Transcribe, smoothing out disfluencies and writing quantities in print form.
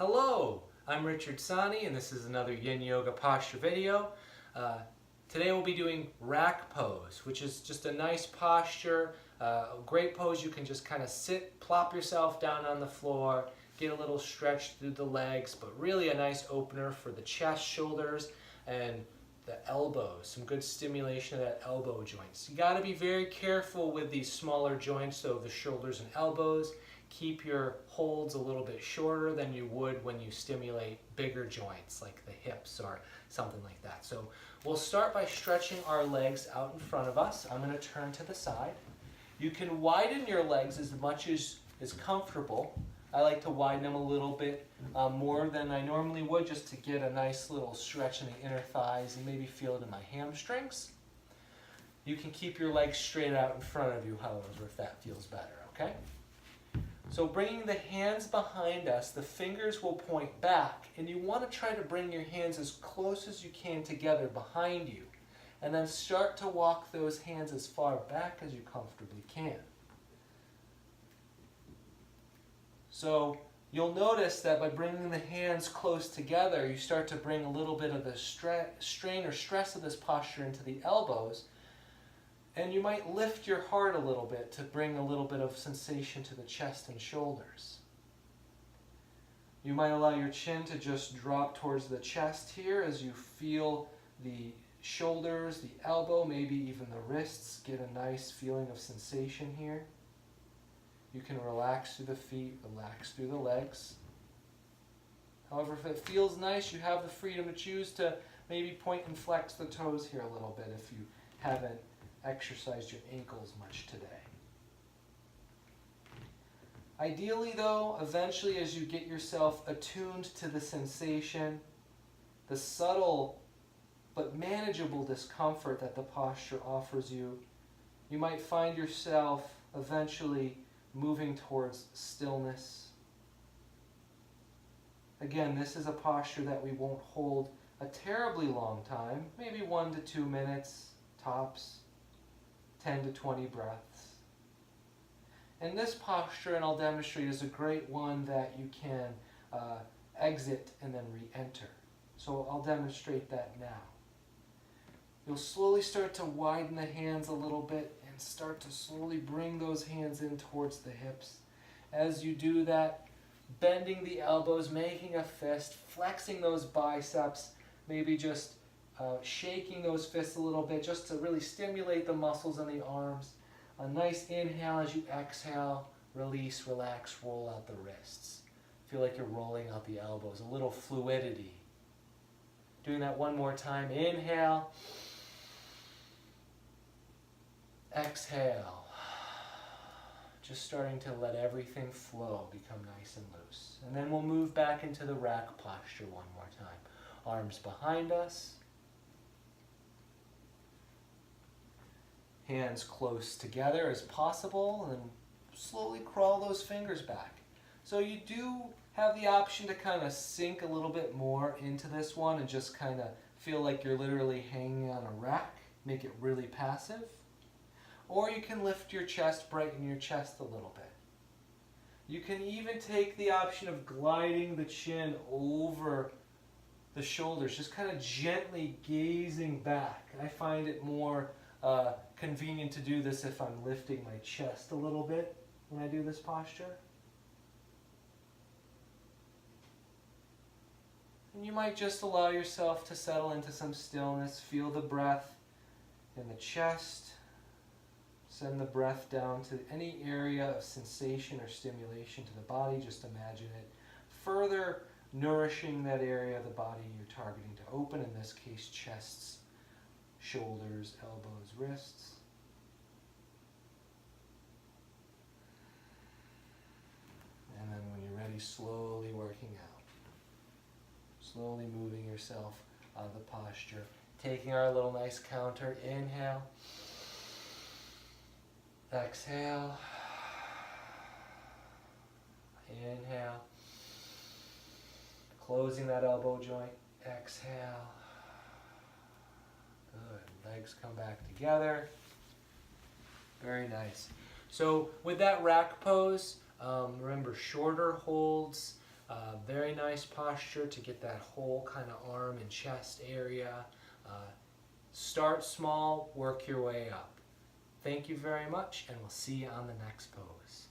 Hello, I'm Richard Sani and this is another Yin Yoga posture video. Today we'll be doing rack pose, which is just a nice posture, a great pose. You can just kind of sit, plop yourself down on the floor, get a little stretch through the legs, but really a nice opener for the chest, shoulders, and the elbows. Some good stimulation of that elbow joints. You got to be very careful with these smaller joints, so the shoulders and elbows. Keep your holds a little bit shorter than you would when you stimulate bigger joints like the hips or something like that. So we'll start by stretching our legs out in front of us. I'm going to turn to the side. You can widen your legs as much as is comfortable. I like to widen them a little bit more than I normally would, just to get a nice little stretch in the inner thighs and maybe feel it in my hamstrings. You can keep your legs straight out in front of you, however, if that feels better, okay? So bringing the hands behind us, the fingers will point back, and you want to try to bring your hands as close as you can together behind you, and then start to walk those hands as far back as you comfortably can. So you'll notice that by bringing the hands close together, you start to bring a little bit of the strain or stress of this posture into the elbows. And you might lift your heart a little bit to bring a little bit of sensation to the chest and shoulders. You might allow your chin to just drop towards the chest here as you feel the shoulders, the elbow, maybe even the wrists. Get a nice feeling of sensation here. You can relax through the feet, relax through the legs. However, if it feels nice, you have the freedom to choose to maybe point and flex the toes here a little bit if you haven't exercised your ankles much today. Ideally though, eventually as you get yourself attuned to the sensation, the subtle but manageable discomfort that the posture offers you, you might find yourself eventually moving towards stillness. Again, this is a posture that we won't hold a terribly long time, maybe 1 to 2 minutes tops. 10 to 20 breaths. And this posture, and I'll demonstrate, is a great one that you can exit and then re-enter. So I'll demonstrate that now. You'll slowly start to widen the hands a little bit and start to slowly bring those hands in towards the hips. As you do that, bending the elbows, making a fist, flexing those biceps, maybe just shaking those fists a little bit just to really stimulate the muscles in the arms. A nice inhale as you exhale, release, relax, roll out the wrists. Feel like you're rolling out the elbows, a little fluidity. Doing that one more time. Inhale, exhale. Just starting to let everything flow, become nice and loose. And then we'll move back into the rack posture one more time. Arms behind us. Hands close together as possible, and slowly crawl those fingers back. So you do have the option to kind of sink a little bit more into this one and just kind of feel like you're literally hanging on a rack, make it really passive. Or you can lift your chest, brighten your chest a little bit. You can even take the option of gliding the chin over the shoulders, just kind of gently gazing back. I find it more convenient to do this if I'm lifting my chest a little bit when I do this posture. And you might just allow yourself to settle into some stillness. Feel the breath in the chest. Send the breath down to any area of sensation or stimulation to the body. Just imagine it further nourishing that area of the body you're targeting to open, in this case chests, shoulders, elbows, wrists. And then when you're ready, slowly working out. Slowly moving yourself out of the posture. Taking our little nice counter. Inhale. Exhale. Inhale. Closing that elbow joint. Exhale. Good. Legs come back together. Very nice. So with that rack pose, remember shorter holds, very nice posture to get that whole kind of arm and chest area. Start small, work your way up. Thank you very much, and we'll see you on the next pose.